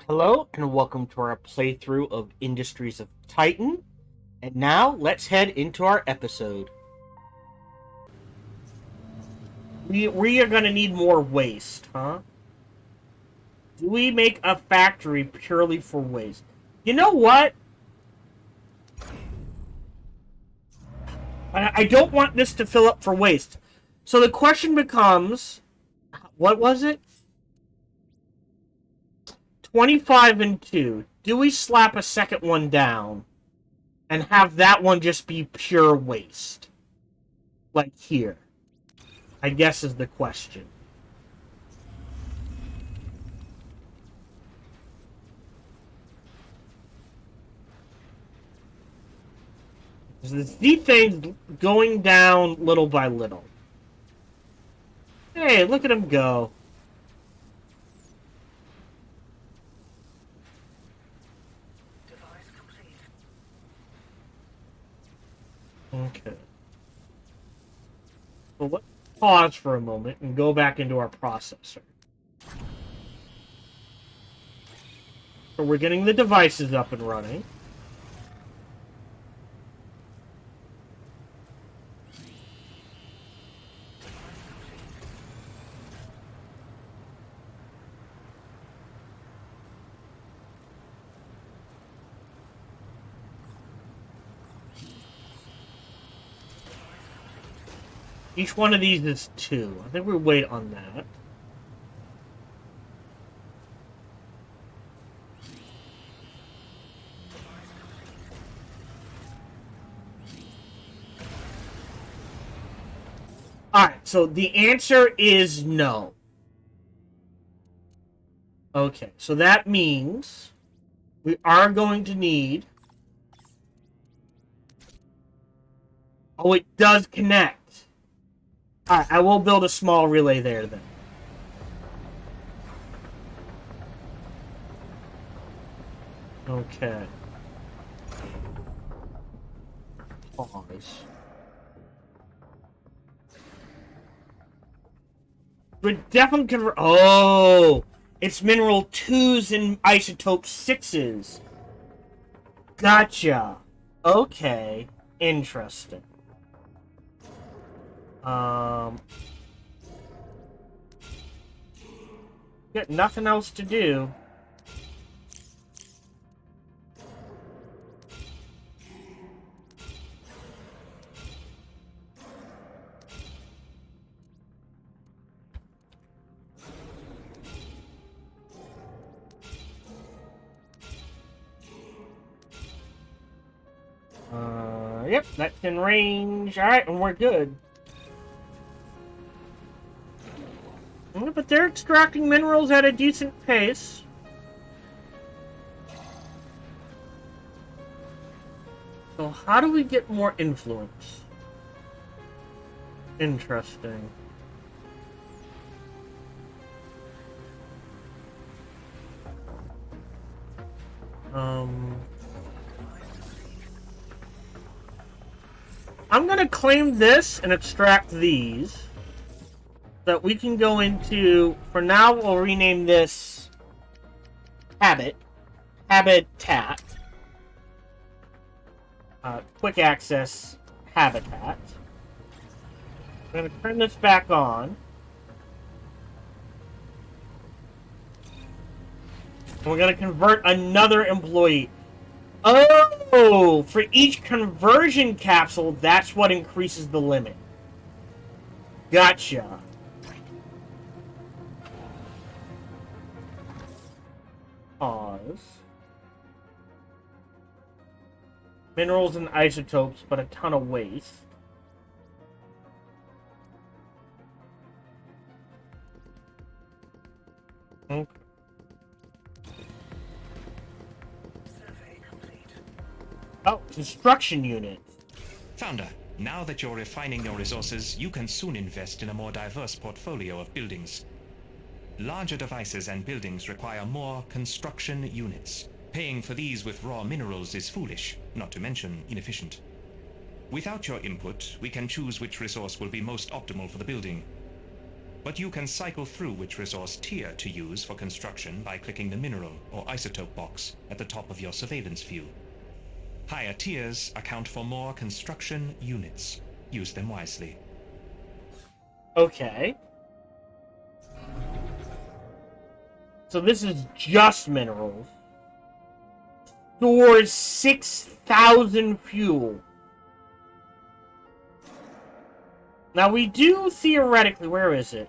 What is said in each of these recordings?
Hello and welcome to our playthrough of Industries of Titan. And now let's head into our episode. We are going to need more waste, huh? Do we make a factory purely for waste? You know what? I don't want this to fill up for waste. So the question becomes, what was it? 25 and 2. Do we slap a second one down and have that one just be pure waste? Like here, I guess is the question. The thing's going down little by little. Hey, look at him go. Okay. Well, let's pause for a moment and go back into our processor. So we're getting the devices up and running. Each one of these is 2. I think we wait on that. Alright, so the answer is no. Okay, so that means we are going to need... Oh, it does connect. Alright, I will build a small relay there then. Okay. Pause. But definitely convert. Oh! It's mineral 2s and isotope 6s. Gotcha. Okay. Interesting. Got nothing else to do. Yep, that's in range. Alright, and we're good. But they're extracting minerals at a decent pace. So how do we get more influence? Interesting. I'm gonna claim this and extract these. That we can go into, for now we'll rename this Habitat. Quick access habitat. I'm going to turn this back on. And we're going to convert another employee. Oh, for each conversion capsule, that's what increases the limit. Gotcha. Pause. Minerals and isotopes, but a ton of waste. Okay. Oh, construction unit. Founder, now that you're refining your resources, you can soon invest in a more diverse portfolio of buildings. Larger devices and buildings require more construction units. Paying for these with raw minerals is foolish, not to mention inefficient. Without your input, we can choose which resource will be most optimal for the building. but you can cycle through which resource tier to use for construction by clicking the mineral or isotope box at the top of your surveillance view. Higher tiers account for more construction units. Use them wisely. Okay. So this is just minerals. Stores 6,000 fuel. Now we do theoretically, where is it?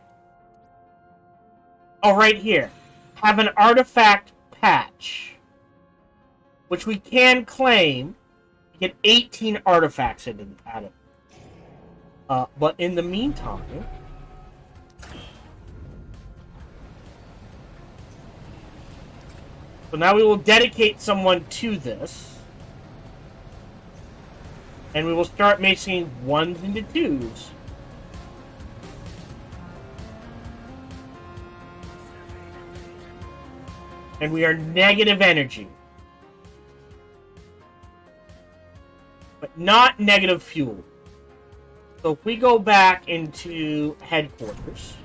Oh, right here. Have an artifact patch. Which we can claim. Get 18 artifacts out of it. But in the meantime... So now we will dedicate someone to this. And we will start making 1s into 2s. And we are negative energy. But not negative fuel. So if we go back into headquarters...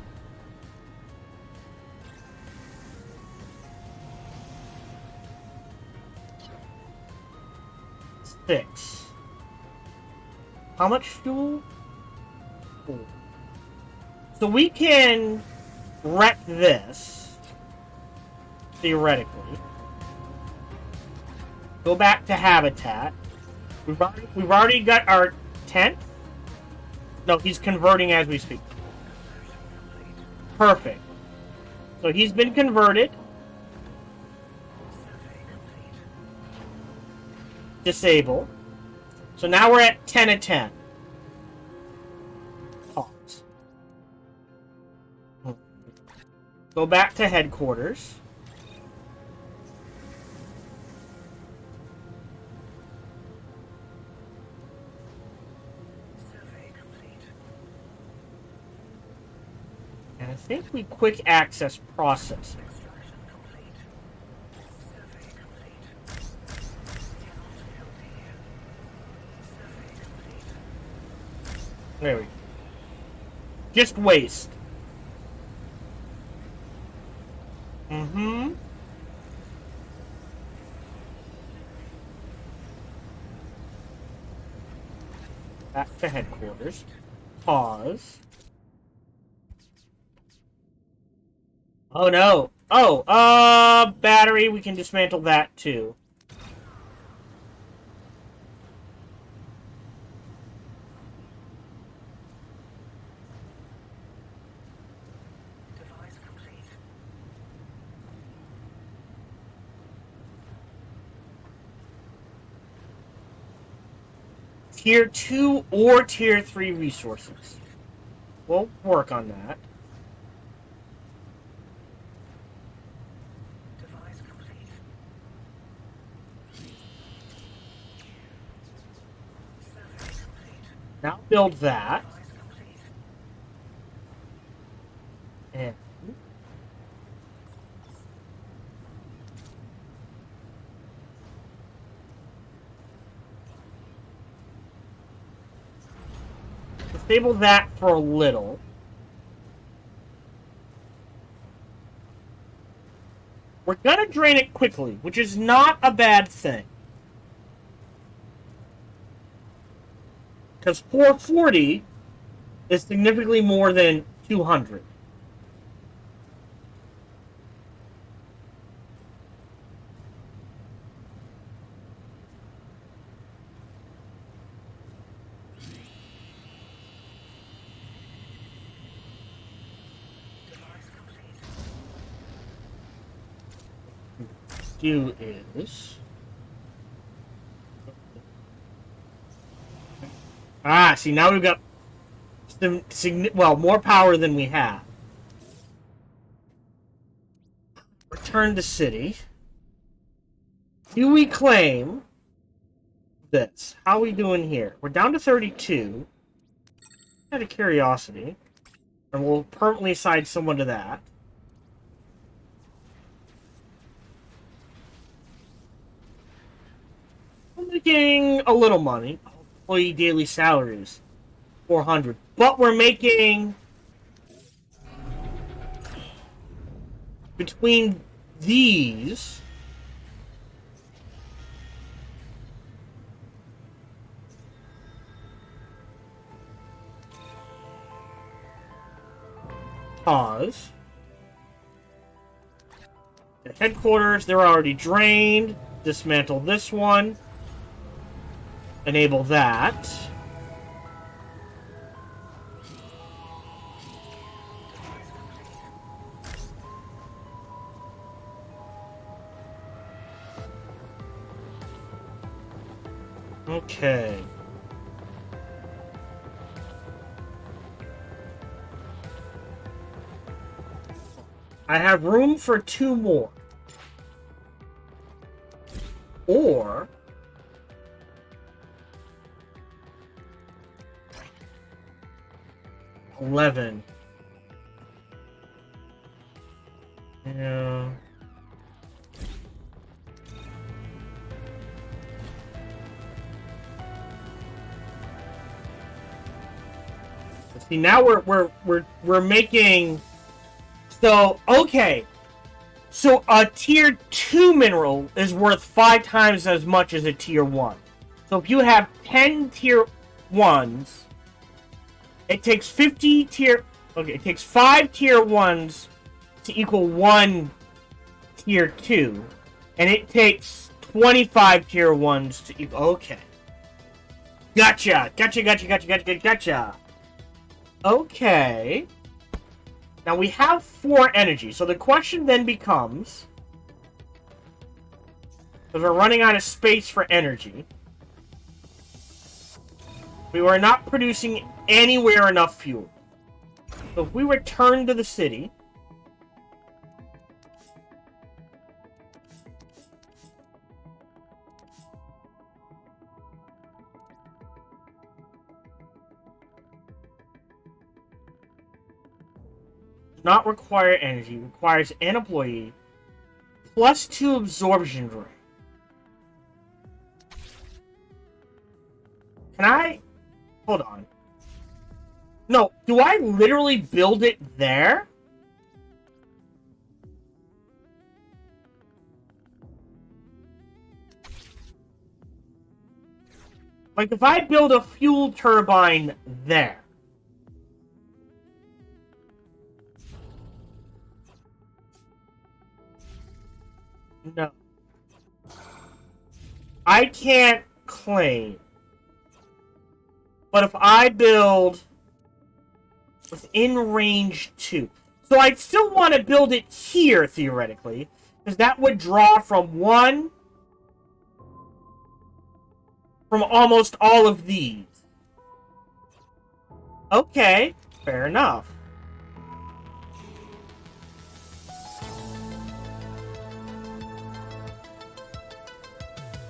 Six. How much fuel? 4. So we can wreck this, theoretically. Go back to habitat. We've already got our 10th. No, he's converting as we speak. Perfect. So he's been converted. Disable. So now we're at 10 of 10. Pause. Go back to headquarters. And I think we quick access processing. There we go. Just waste. Mm-hmm. Back to headquarters. Pause. Oh no. Oh, battery, we can dismantle that too. Tier 2 or Tier 3 resources. We'll work on that. Device complete. Survey complete. Now build that. Device complete. And disable that for a little. We're gonna drain it quickly, which is not a bad thing. Because 440 is significantly more than 200. Device complete. Do is... Ah, see, now we've got some, well, more power than we have. Return to city. Do we claim this? How are we doing here? We're down to 32. Out of curiosity. And we'll permanently assign someone to that. We're making a little money. Employee daily salaries. 400. But we're making between these, pause. The headquarters, they're already drained. Dismantle this one. Enable that. Okay. I have room for 2 more. Or 11. Yeah. See, now we're making. So okay. So a tier 2 mineral is worth 5 times as much as a tier 1. So if you have 10 tier 1s, it takes 50 tier. Okay, it takes 5 tier 1s to equal 1 tier 2, and it takes 25 tier 1s to equal. Okay. Gotcha. Okay. Now we have 4 energy, so the question then becomes, because we're running out of space for energy, we were not producing anywhere enough fuel. So if we return to the city, does not require energy, requires an employee, plus 2 absorption rate. Can I? Hold on. No, do I literally build it there? Like, if I build a fuel turbine there. No. I can't claim. But if I build within range 2. So I'd still want to build it here, theoretically. Because that would draw from almost all of these. Okay, fair enough.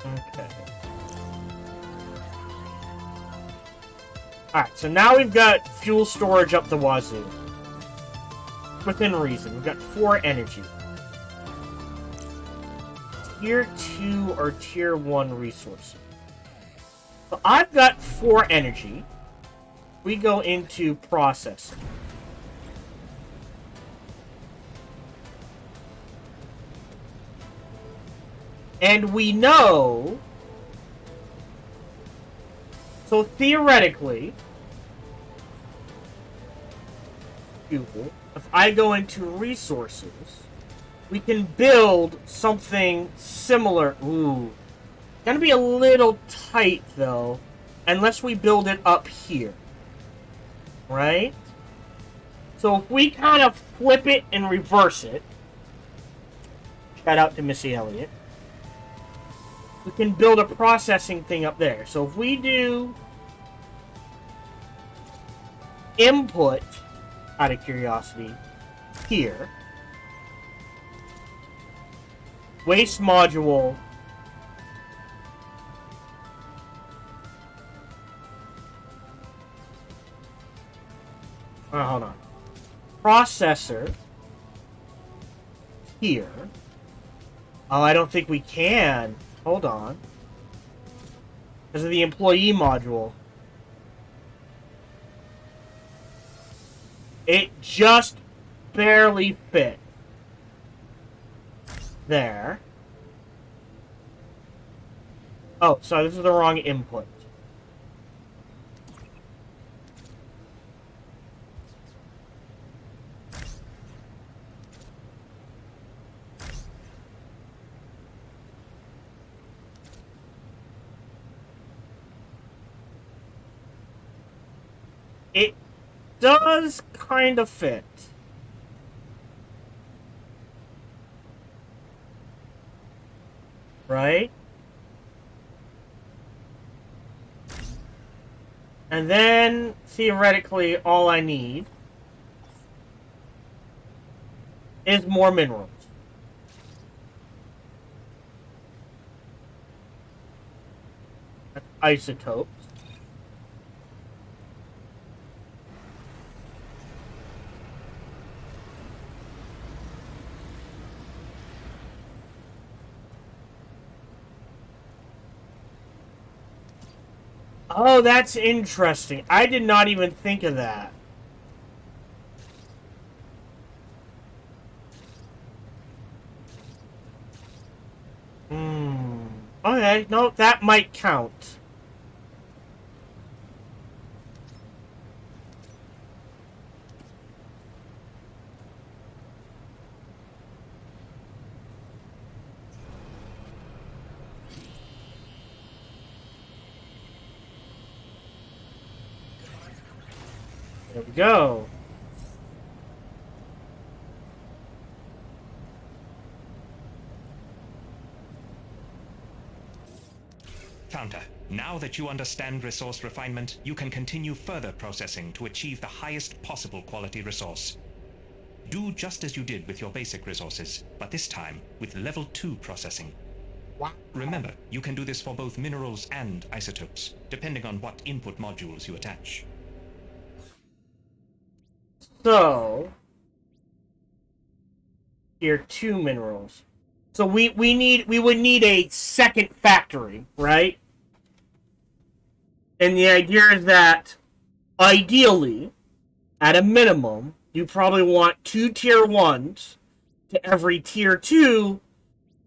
Okay. Alright, so now we've got fuel storage up the wazoo. Within reason. We've got 4 energy. Tier 2 or Tier 1 resources. So I've got 4 energy. We go into processing. And we know... So theoretically... If I go into resources, we can build something similar. Ooh. Gonna be a little tight, though. Unless we build it up here. Right? So if we kind of flip it and reverse it. Shout out to Missy Elliott. We can build a processing thing up there. So if we do input, out of curiosity, here, waste module, hold on, processor, here. Oh, I don't think we can. Hold on. Because of the employee module. It just barely fit. there. Oh, sorry, this is the wrong input. It does kind of fit. Right? And then, theoretically, all I need is more minerals. Isotopes. Oh, that's interesting. I did not even think of that. Okay, no, that might count. There we go. Founder, now that you understand resource refinement, you can continue further processing to achieve the highest possible quality resource. Do just as you did with your basic resources, but this time with level 2 processing. Wow. Remember, you can do this for both minerals and isotopes, depending on what input modules you attach. So, tier 2 minerals. So we would need a second factory, right? And the idea is that ideally, at a minimum, you probably want 2 tier 1s to every tier 2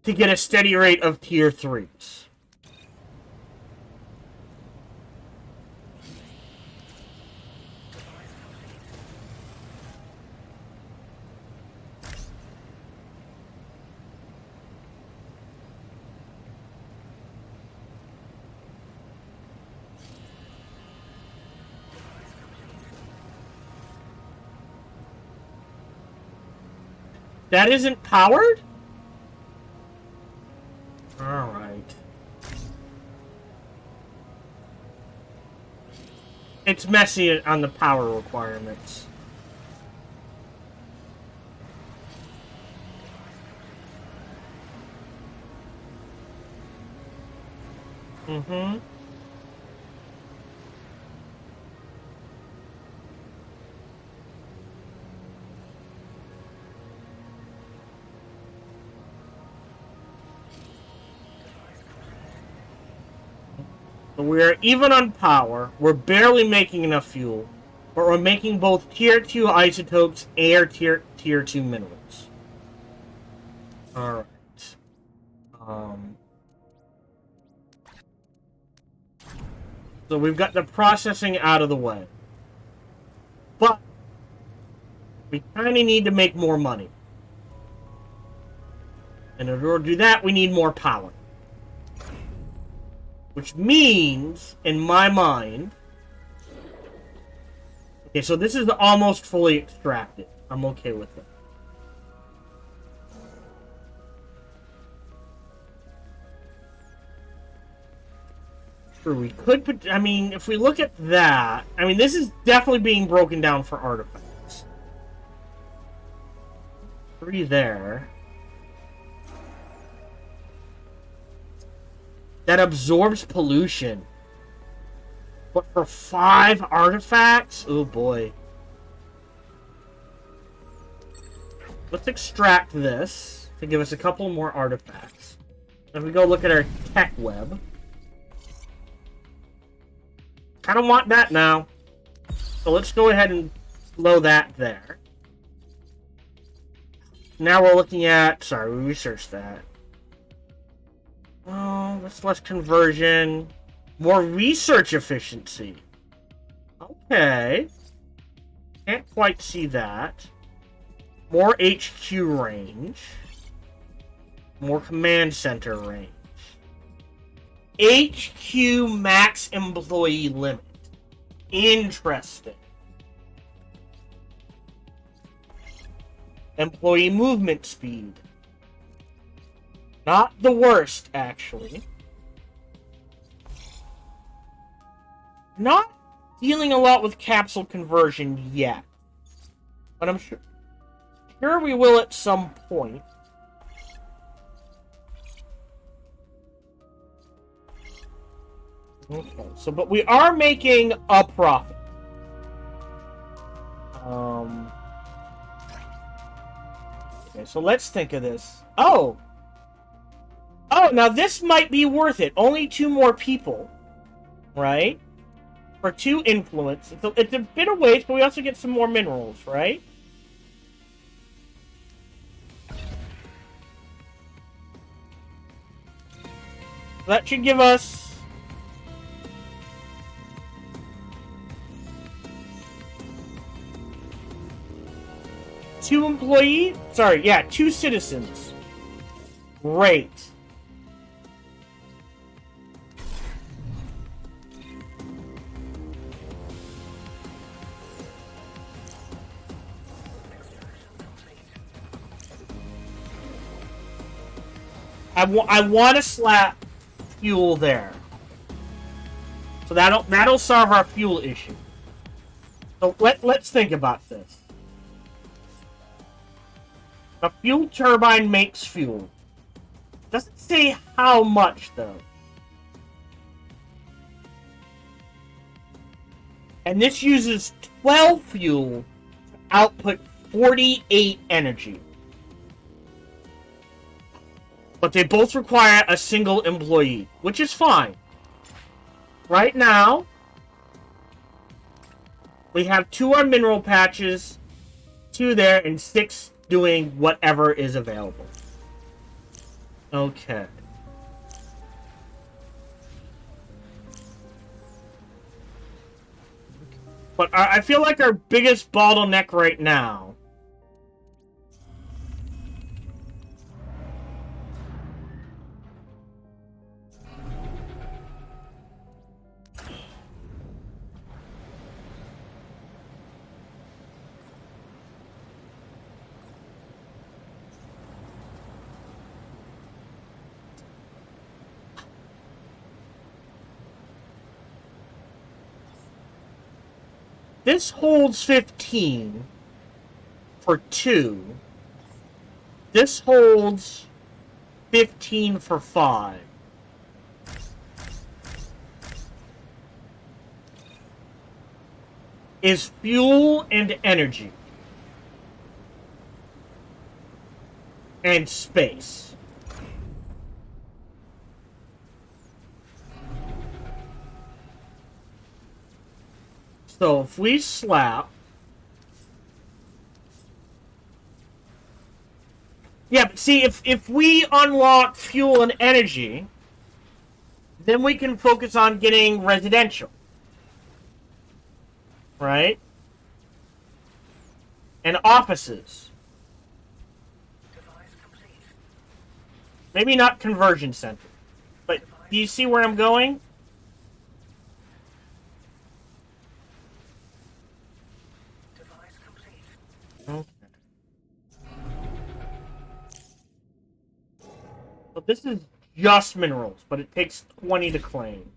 to get a steady rate of tier 3s. That isn't powered? Alright. It's messy on the power requirements. Mm-hmm. We're even on power. We're barely making enough fuel. But we're making both tier 2 isotopes and tier 2 minerals. Alright. So we've got the processing out of the way. But we kind of need to make more money. And in order to do that, we need more power. Which means, in my mind... Okay, so this is almost fully extracted. I'm okay with it. Sure, we could put... I mean, if we look at that... I mean, this is definitely being broken down for artifacts. 3 there. That absorbs pollution. But for 5 artifacts? Oh boy. Let's extract this to give us a couple more artifacts. If we go look at our tech web. Kind of want that now. So let's go ahead and blow that there. Now we're looking at... Sorry, we researched that. Oh, that's less conversion. More research efficiency. Okay. Can't quite see that. More HQ range. More command center range. HQ max employee limit. Interesting. Employee movement speed. Not the worst, actually. Not dealing a lot with capsule conversion yet. But I'm sure we will at some point. Okay, so but we are making a profit. Okay, so let's think of this. Oh, now this might be worth it. Only 2 more people, right? For 2 influence. It's a bit of waste, but we also get some more minerals, right? That should give us... two employees? Sorry, yeah, 2 citizens. Great. I want to slap fuel there. So that'll solve our fuel issue. So let's think about this. A fuel turbine makes fuel. Doesn't say how much, though. And this uses 12 fuel to output 48 energy. But they both require a single employee, which is fine. Right now, we have 2 on mineral patches, 2 there, and 6 doing whatever is available. Okay. But I feel like our biggest bottleneck right now this holds 15 for 2. This holds 15 for 5. Is fuel and energy. And space. So if we slap... Yeah, but see, if we unlock fuel and energy, then we can focus on getting residential. Right? And offices. Maybe not conversion center. But do you see where I'm going? Okay. So this is just minerals, but it takes 20 to claim.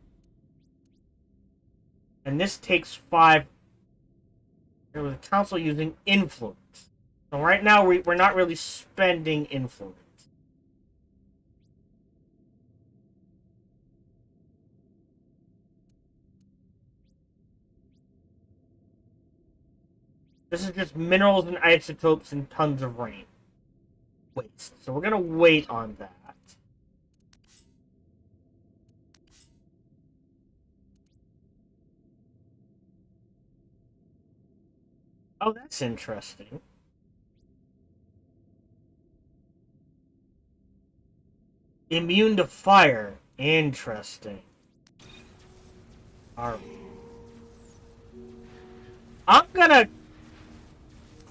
And this takes 5. There was a council using influence. So right now we're not really spending influence. This is just minerals and isotopes and tons of rain. Waste. So we're gonna wait on that. Oh, that's interesting. Immune to fire. Interesting. Alright. I'm gonna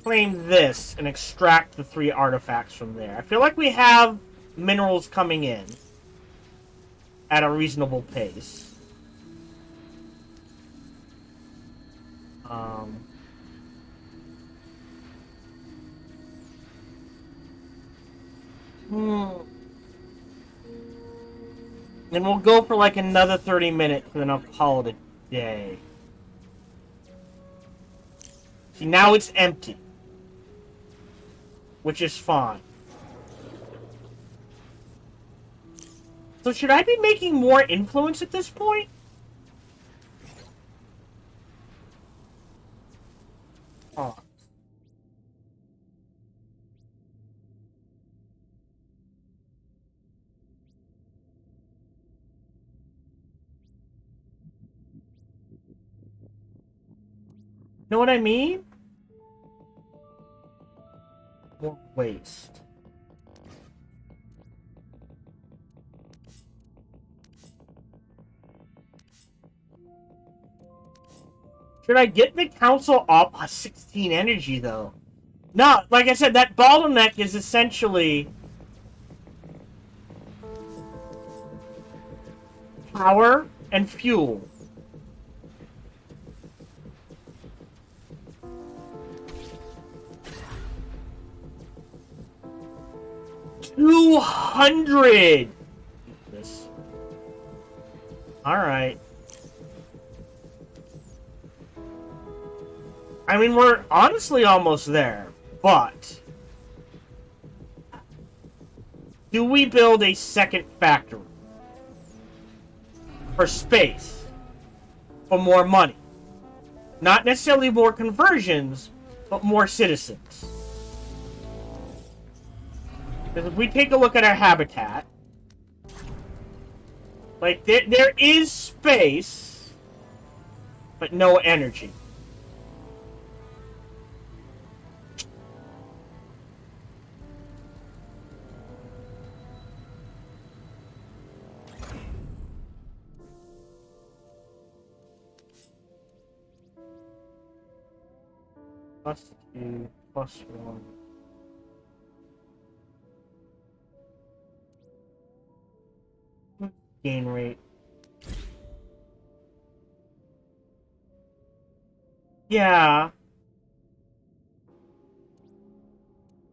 claim this and extract the 3 artifacts from there. I feel like we have minerals coming in at a reasonable pace. And we'll go for like another 30 minutes and then I'll call it a day. See, now it's empty. Which is fine. So should I be making more influence at this point? Oh. Know what I mean? More waste. Should I get the council up 16 energy, though? No, like I said, that bottleneck is essentially power and fuel. $200! Alright. I mean, we're honestly almost there, but do we build a second factory? For space? For more money? Not necessarily more conversions, but more citizens. Because if we take a look at our habitat, like, there is space, but no energy. +2, +1. Gain rate. Yeah.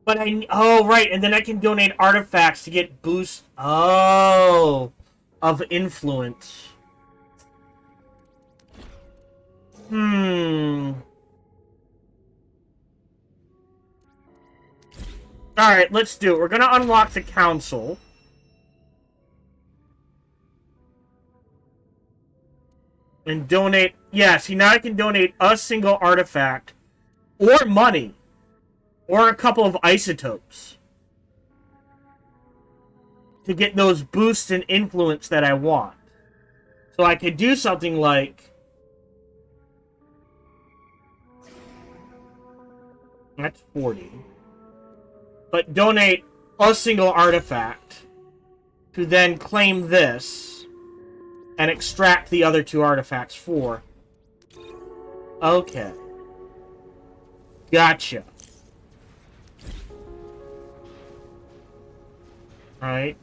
But oh, right, and then I can donate artifacts to get boost. Oh, of influence. Alright, let's do it. We're gonna unlock the council. And donate... Yeah, see, now I can donate a single artifact. Or money. Or a couple of isotopes. To get those boosts in influence that I want. So I could do something like... That's 40. But donate a single artifact to then claim this and extract the other 2 artifacts for. Okay. Gotcha. Alright.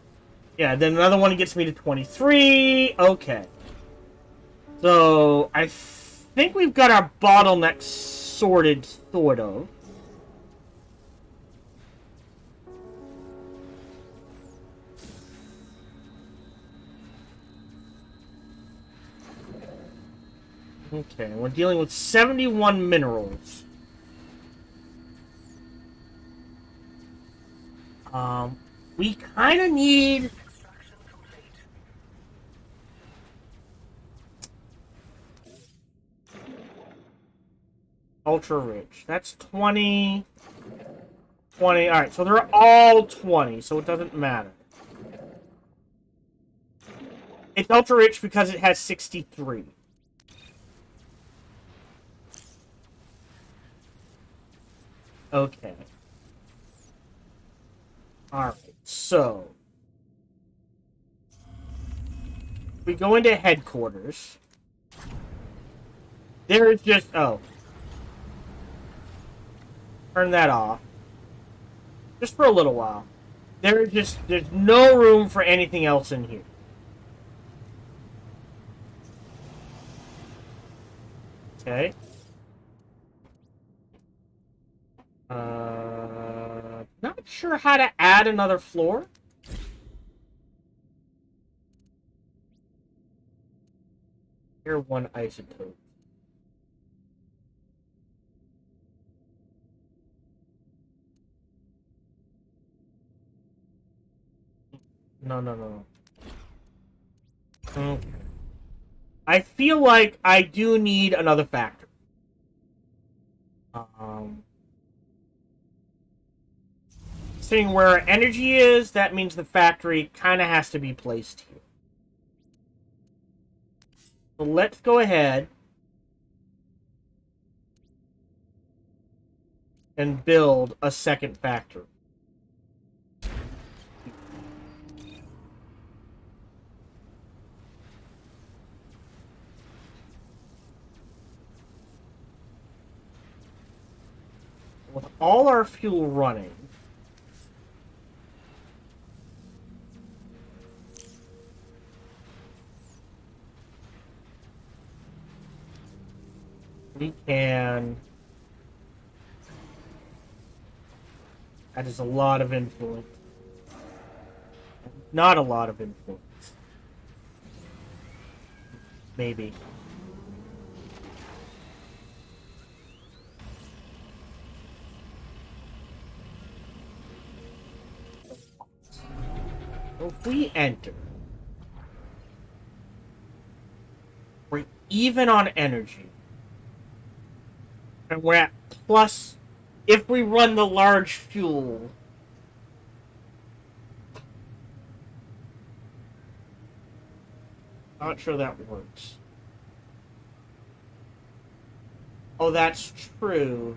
Yeah, then another one gets me to 23. Okay. So, I think we've got our bottleneck sorted, sort of. Okay, we're dealing with 71 minerals. We kind of need... Ultra rich. That's 20... 20. Alright, so they're all 20, so it doesn't matter. It's ultra rich because it has 63. Okay. Alright, so... We go into headquarters. There is just... Oh. Turn that off. Just for a little while. There's no room for anything else in here. Okay. Not sure how to add another floor. Here, one isotope. No. Okay. I feel like I do need another factory. Seeing where energy is, that means the factory kind of has to be placed here. So let's go ahead and build a second factory. With all our fuel running, we can... That is a lot of influence. Not a lot of influence. Maybe. So if we enter, we're even on energy. And we're at plus, if we run the large fuel. Not sure that works. Oh, that's true.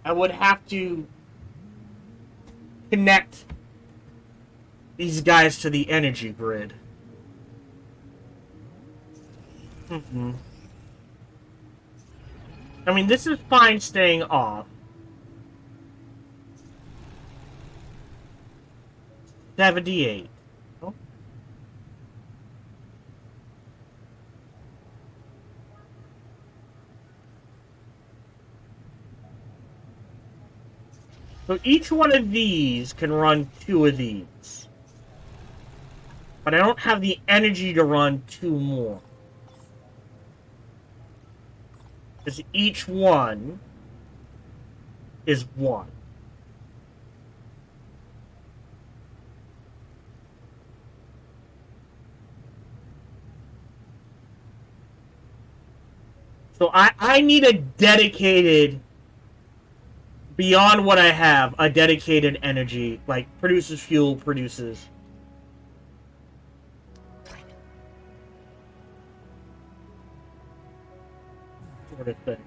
I would have to connect these guys to the energy grid. I mean, this is fine staying off. 78. Oh. So each one of these can run 2 of these. But I don't have the energy to run 2 more. Because each one is 1. So I need a dedicated, beyond what I have, a dedicated energy, like produces fuel, produces. Sort of thing.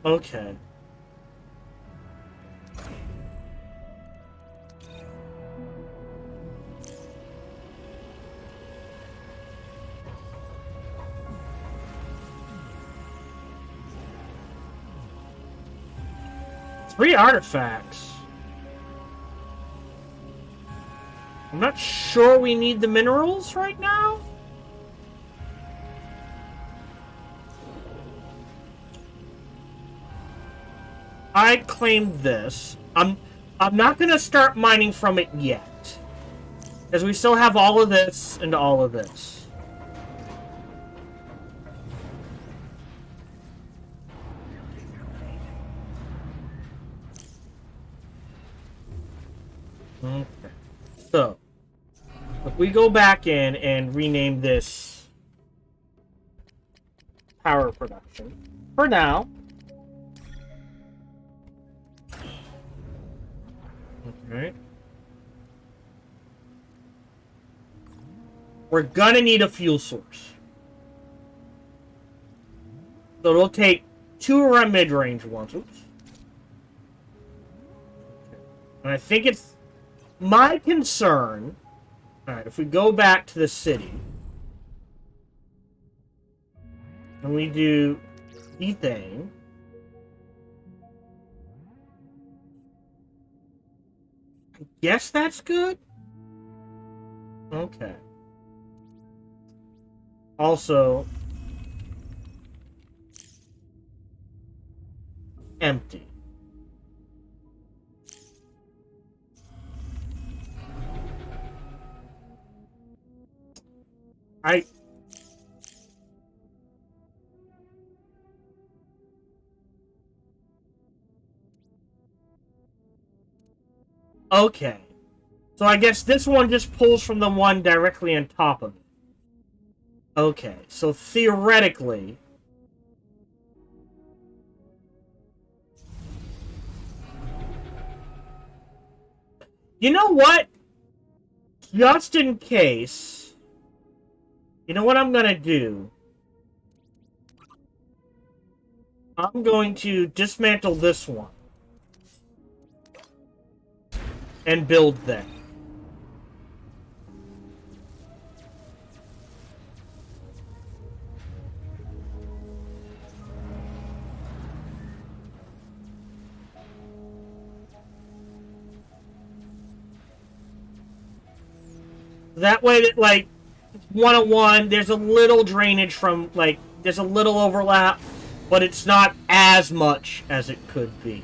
Okay. Three artifacts. I'm not sure we need the minerals right now. I claimed this. I'm not gonna start mining from it yet, because we still have all of this and all of this. Okay. So, if we go back in and rename this power production, for now. Okay. We're gonna need a fuel source. So it'll take 2 of our mid-range ones. Oops. Okay. And I think it's my concern Alright, if we go back to the city, and we do the thing, I guess that's good? Okay. Also, empty. I... Okay. So I guess this one just pulls from the one directly on top of it. Okay, so theoretically... You know what? Just in case... You know what I'm gonna do? I'm going to dismantle this one. And build that. That way, that, like, 101, there's a little drainage from, like, there's a little overlap, but it's not as much as it could be.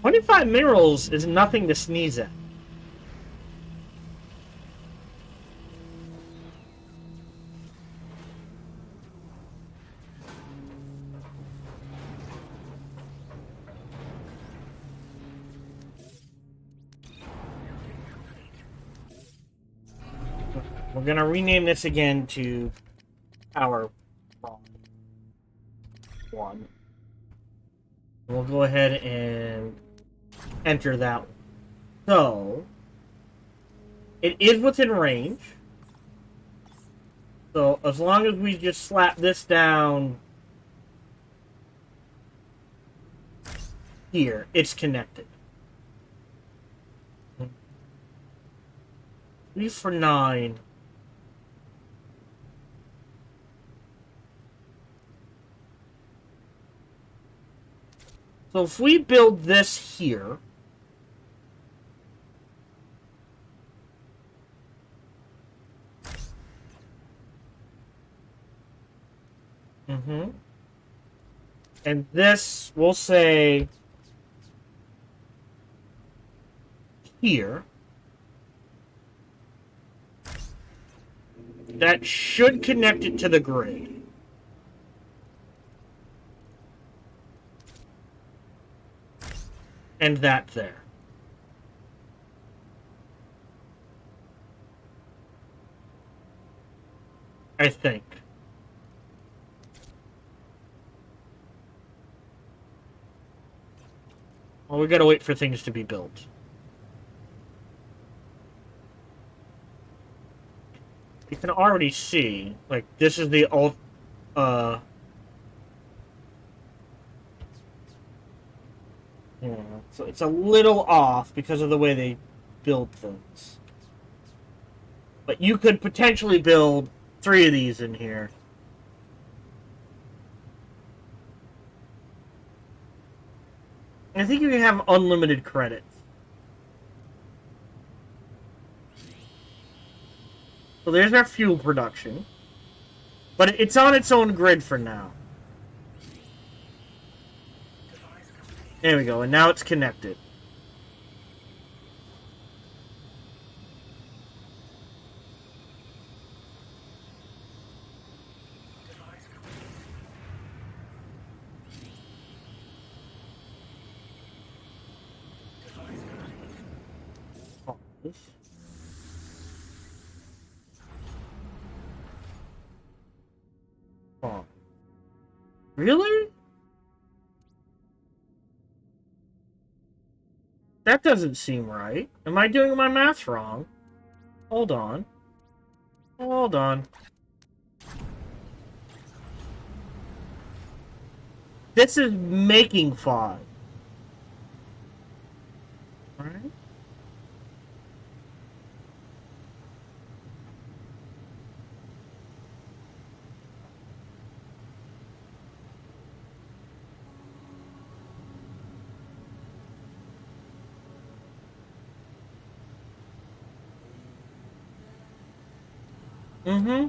$25 minerals is nothing to sneeze at. We're gonna rename this again to Power 1. We'll go ahead and enter that one. So, it is within range. So, as long as we just slap this down here, it's connected. 3 for 9. So if we build this here, and this, we'll say, here, that should connect it to the grid. And that there. I think. Well, we gotta wait for things to be built. You can already see, like, this is the alt, yeah, so it's a little off because of the way they build things. But you could potentially build 3 of these in here. I think you can have unlimited credits. So there's our fuel production. But it's on its own grid for now. There we go, and now it's connected. Really? That doesn't seem right. Am I doing my math wrong? Hold on. Hold on. This is making 5. Alright. Mm-hmm.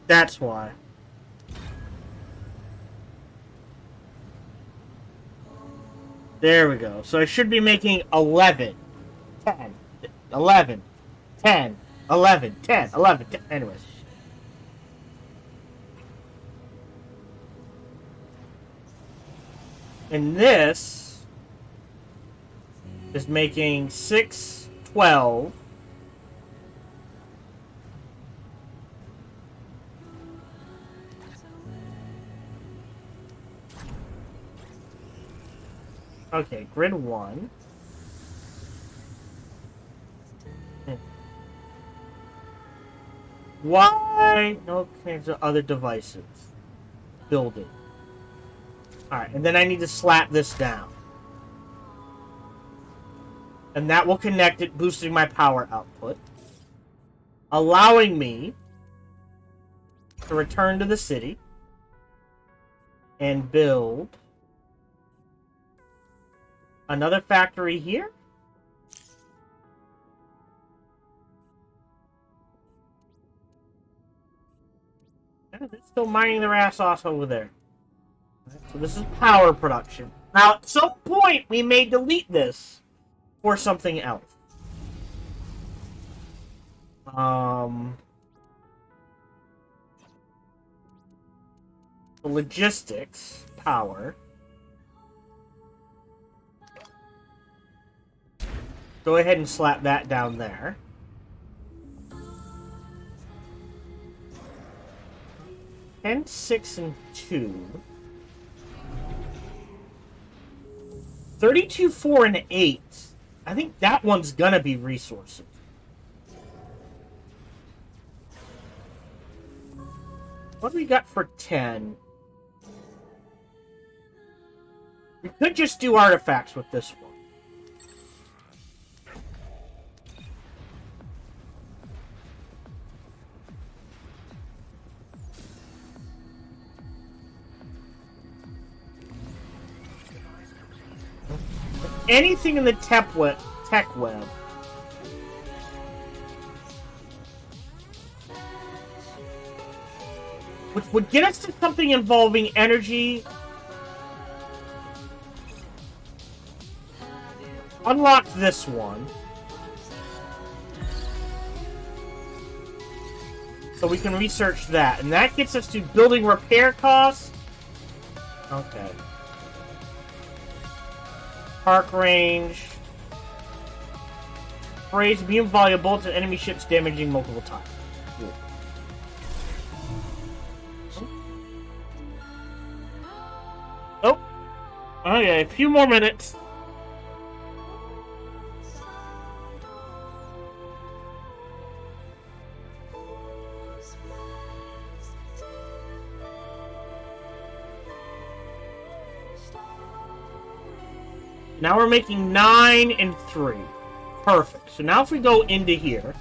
That's why. There we go. So I should be making 11, 10, 11, 10, 11, 10, 11, 10. Anyways. And this is making 6, 12. Okay, grid 1. Why? Okay, so other devices. Building. Alright, and then I need to slap this down. And that will connect it, boosting my power output. Allowing me to return to the city and build another factory here. Yeah, they're still mining their ass off over there. So this is power production. Now, at some point, we may delete this for something else. Logistics, power. Go ahead and slap that down there. And 6 and 2. 32, 4, and 8. I think that one's gonna be resources. What do we got for 10? We could just do artifacts with this one. Anything in the tech web. Which would get us to something involving energy. Unlock this one. So we can research that. And that gets us to building repair costs. Okay. Park range. Sprays medium volume bullets at enemy ships, damaging multiple times. Cool. Oh. Okay, a few more minutes. Now we're making 9 and 3. Perfect. So now if we go into here.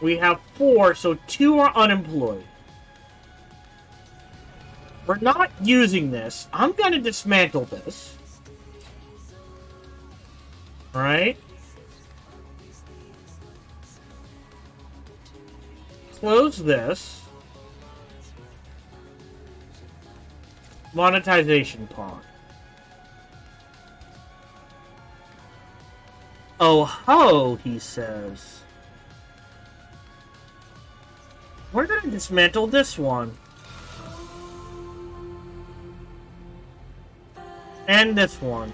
We have 4, so 2 are unemployed. We're not using this. I'm going to dismantle this. Alright. Close this. Monetization pod. Oh ho, he says. We're gonna dismantle this one. And this one.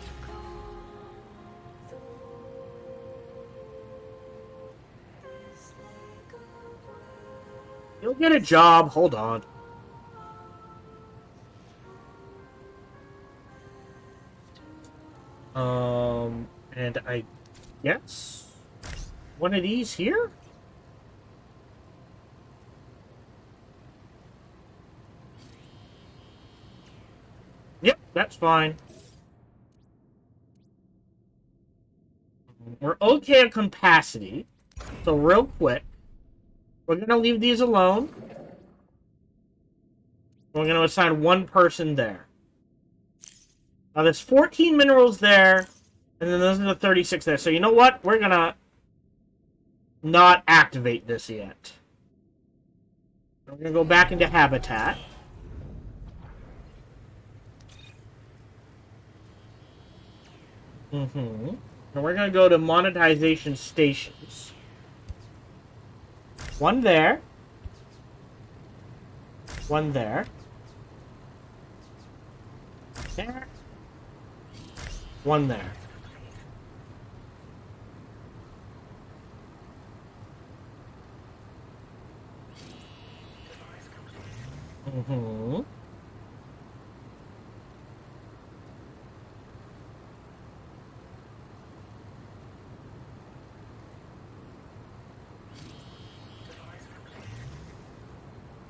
You'll get a job. Hold on. And I guess one of these here? Yep, that's fine. We're okay at capacity. So real quick, we're going to leave these alone. We're going to assign one person there. Now there's 14 minerals there, and then there's the 36 there. So you know what? We're going to not activate this yet. We're going to go back into habitat. And we're going to go to monetization stations. One there. One there. There. One there.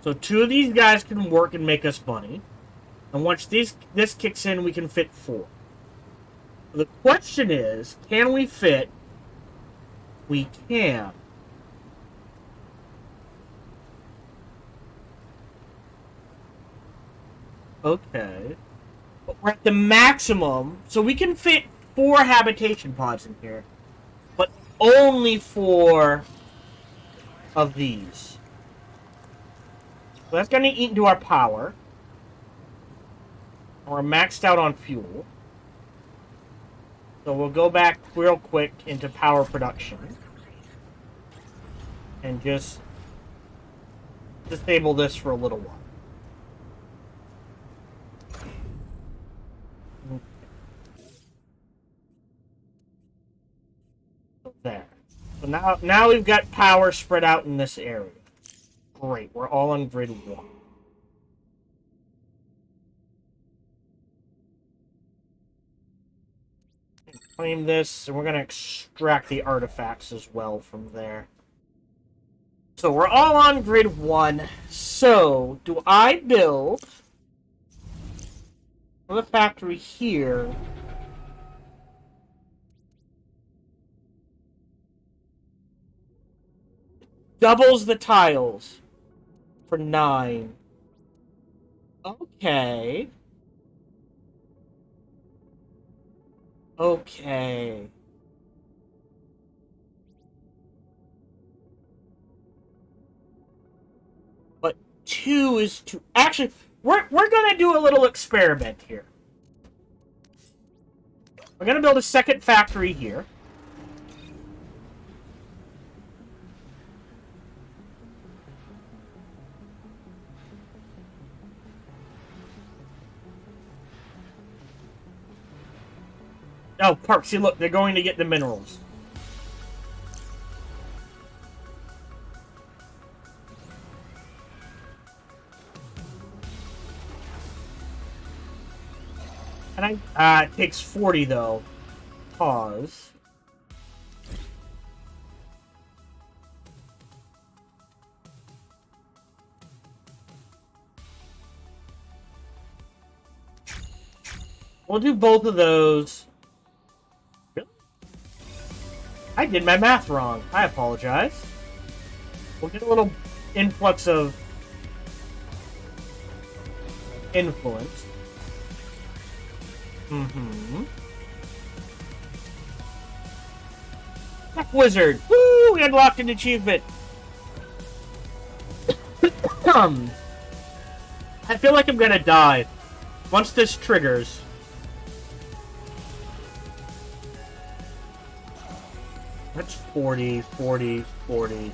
So 2 of these guys can work and make us money. And once this kicks in, we can fit 4. The question is, can we fit? We can. Okay. But we're at the maximum, so we can fit 4 habitation pods in here. But only 4 of these. So that's going to eat into our power. We're maxed out on fuel. So we'll go back real quick into power production. And just disable this for a little while. There. So now we've got power spread out in this area. Great, we're all on grid 1. Claim this, and we're going to extract the artifacts as well from there. So we're all on grid 1. So, do I build the factory here? Doubles the tiles for 9. Okay. Okay. But 2 is too... Actually, we're gonna do a little experiment here. We're gonna build a second factory here. Oh, Park, see, look, they're going to get the minerals. And it takes 40, though. Pause. We'll do both of those. I did my math wrong. I apologize. We'll get a little influx of influence. Tech Wizard! Woo! We unlocked an achievement! I feel like I'm gonna die once this triggers. That's 40, 40, 40.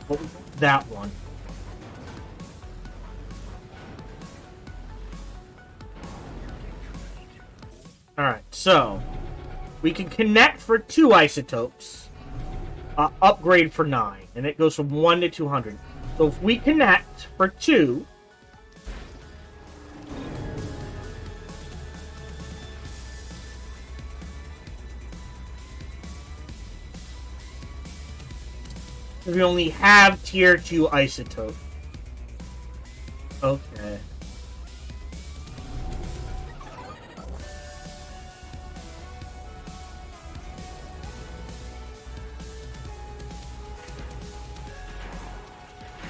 What was that one? Alright, so we can connect for 2 isotopes. upgrade for 9, and it goes from 1 to 200. So if we connect for 2, we only have tier 2 isotope. Okay.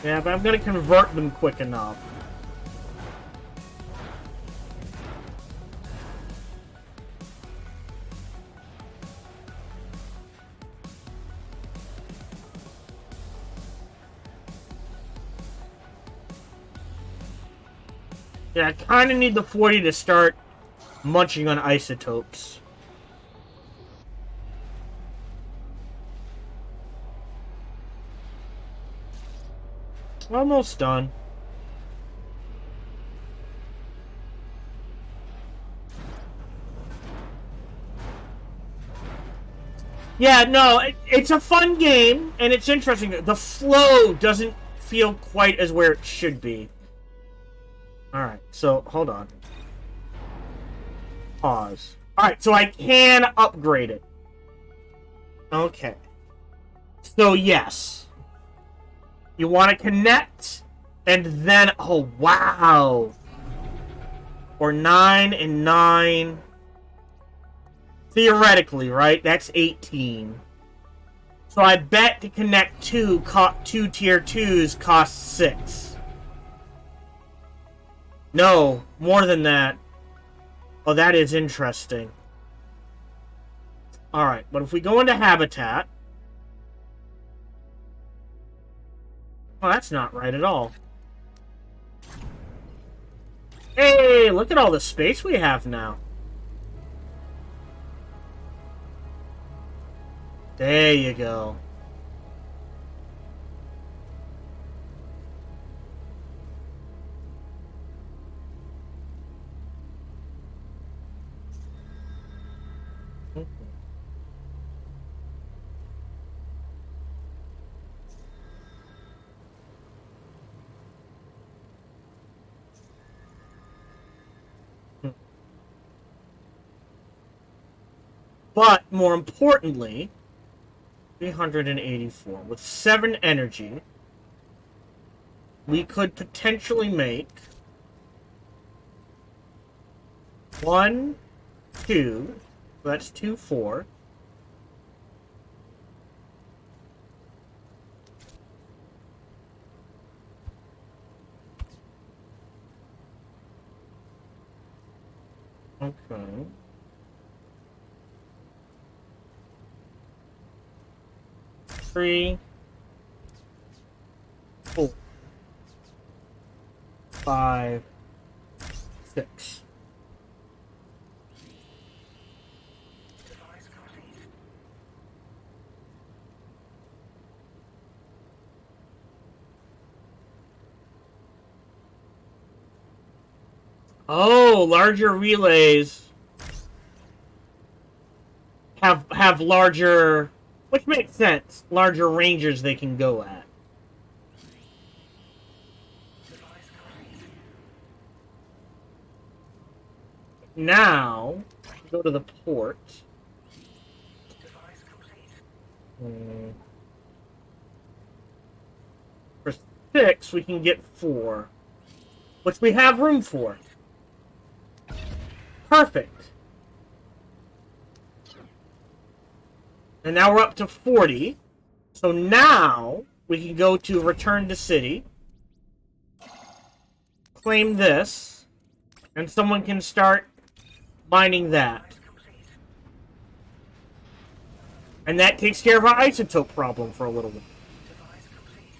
Yeah, but I'm gonna convert them quick enough. Yeah, I kind of need the 40 to start munching on isotopes. Almost done. Yeah, no, it's a fun game, and it's interesting. The flow doesn't feel quite as where it should be. Alright, so, hold on. Pause. Alright, so I can upgrade it. Okay. So, yes. You want to connect, and then... Oh, wow! Or 9 and 9... Theoretically, right? That's 18. So I bet to connect two tier 2s costs 6. No, more than that. Oh, that is interesting. Alright, but if we go into Habitat... Oh, that's not right at all. Hey, look at all the space we have now. There you go. But, more importantly, 384. With 7 energy, we could potentially make 1, 2, so that's 2, 4. Okay. Three, 4, 5, 6. Device complete. Oh, larger relays have larger, which makes sense. Larger ranges they can go at. Device complete. Now, go to the port. Device complete. For 6, we can get 4, which we have room for. Perfect. And now we're up to 40. So now we can go to Return to City. Claim this. And someone can start mining that. And that takes care of our isotope problem for a little bit. Device complete.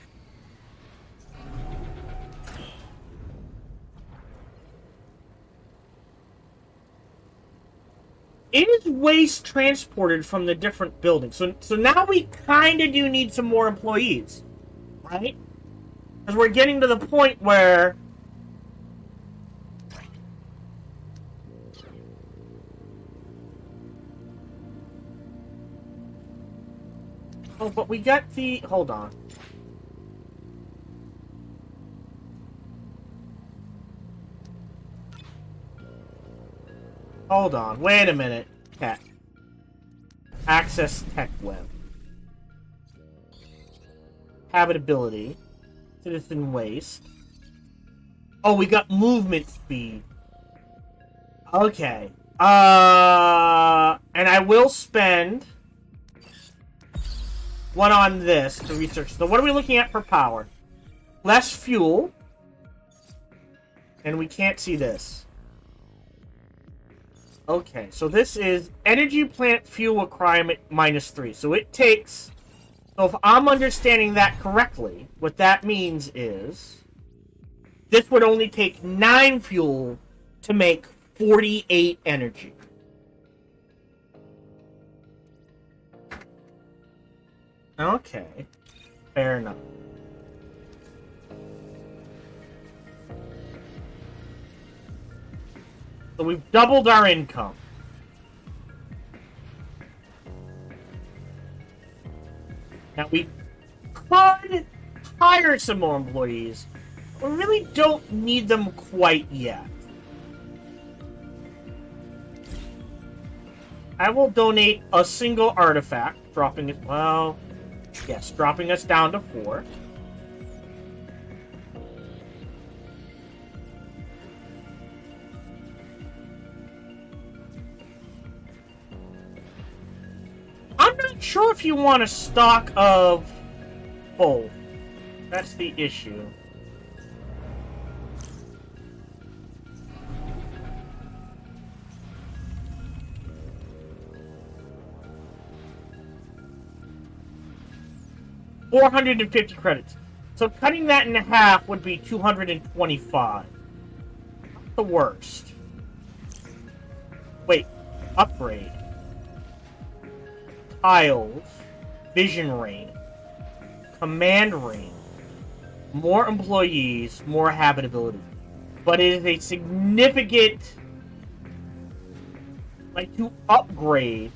Is waste transported from the different buildings? So now we kind of do need some more employees, right? Because we're getting to the point where Oh, but we got the... Hold on. Hold on. Wait a minute. Tech. Access tech web. Habitability. Citizen waste. Oh, we got movement speed. Okay. And I will spend one on this to research. So what are we looking at for power? Less fuel. And we can't see this. Okay, so this is energy plant fuel requirement -3. So it takes... So if I'm understanding that correctly, what that means is... This would only take 9 fuel to make 48 energy. Okay. Fair enough. So we've doubled our income. Now we could hire some more employees. We really don't need them quite yet. I will donate a single artifact, dropping it, well, yes, dropping us down to 4. I'm not sure if you want a stock of both. That's the issue. $450 credits. So cutting that in half would be 225. Not the worst. Wait, upgrade. Tiles, vision range, command range, more employees, more habitability. But it is a significant, like, to upgrade.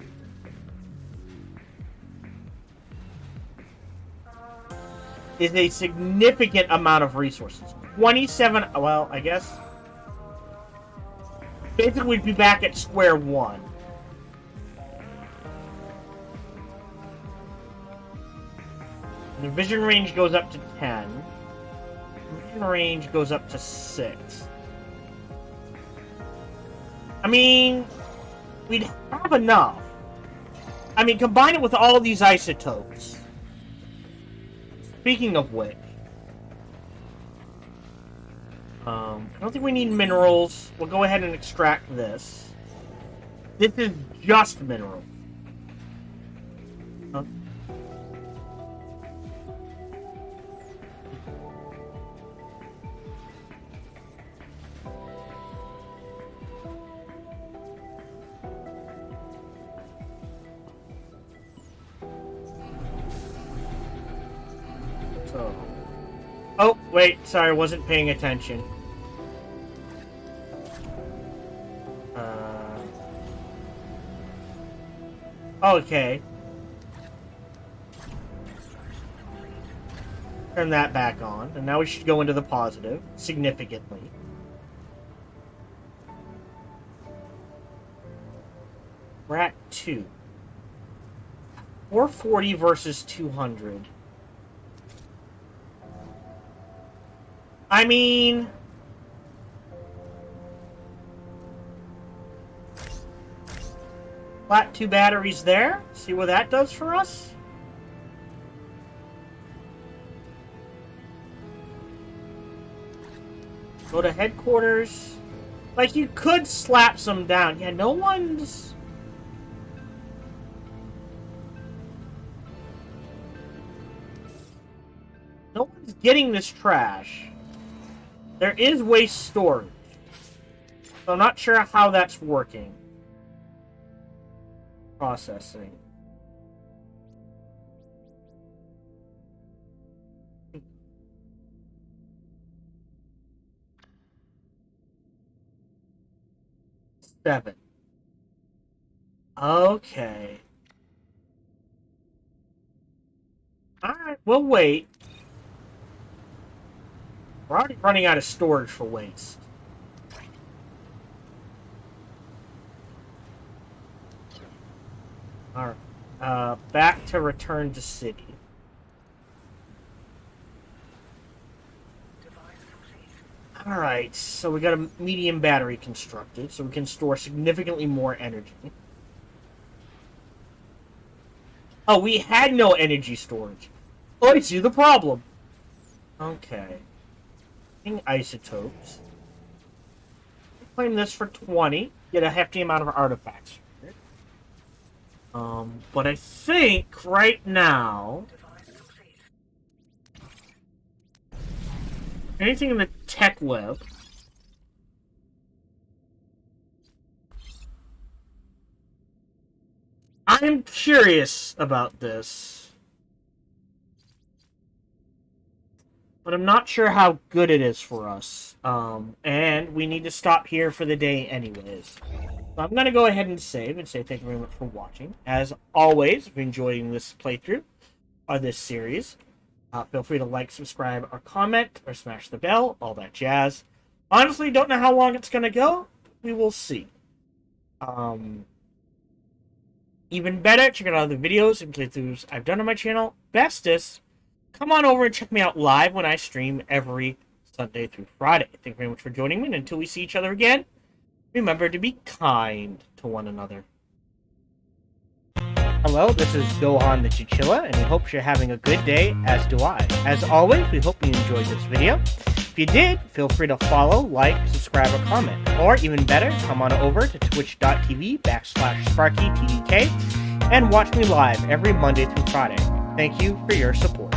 Is a significant amount of resources. 27, well, I guess. Basically, we'd be back at square one. The vision range goes up to 10. The vision range goes up to 6. I mean, we'd have enough. I mean, combine it with all these isotopes. Speaking of which, I don't think we need minerals. We'll go ahead and extract this. This is just mineral. Huh? So, oh, wait, sorry, I wasn't paying attention. Okay. Turn that back on, and now we should go into the positive, significantly. We're at 2. 440 versus 200. I mean... Flat 2 batteries there. See what that does for us? Go to headquarters. Like, you could slap some down. Yeah, no one's... No one's getting this trash. There is waste storage. So I'm not sure how that's working. Processing. Seven. Okay. Alright, we'll wait. We're already running out of storage for waste. Alright. Back to return to city. Device complete. Alright, so we got a medium battery constructed, so we can store significantly more energy. Oh, we had no energy storage. Oh, I see the problem. Okay. Isotopes. Claim this for 20. Get a hefty amount of artifacts. But I think right now, Device complete. anything in the tech web. I'm curious about this, but I'm not sure how good it is for us. And we need to stop here for the day anyways. So I'm going to go ahead and save and say thank you very much for watching. As always, if you're enjoying this playthrough or this series, feel free to like, subscribe, or comment, or smash the bell, all that jazz. Honestly, don't know how long it's going to go. We will see. Even better, check out other videos and playthroughs I've done on my channel. Bestest, come on over and check me out live when I stream every Sunday through Friday. Thank you very much for joining me, and until we see each other again, remember to be kind to one another. Hello, this is Gohan the Chichilla, and we hope you're having a good day, as do I. As always, we hope you enjoyed this video. If you did, feel free to follow, like, subscribe, or comment. Or, even better, come on over to twitch.tv/SparkyTDK and watch me live every Monday through Friday. Thank you for your support.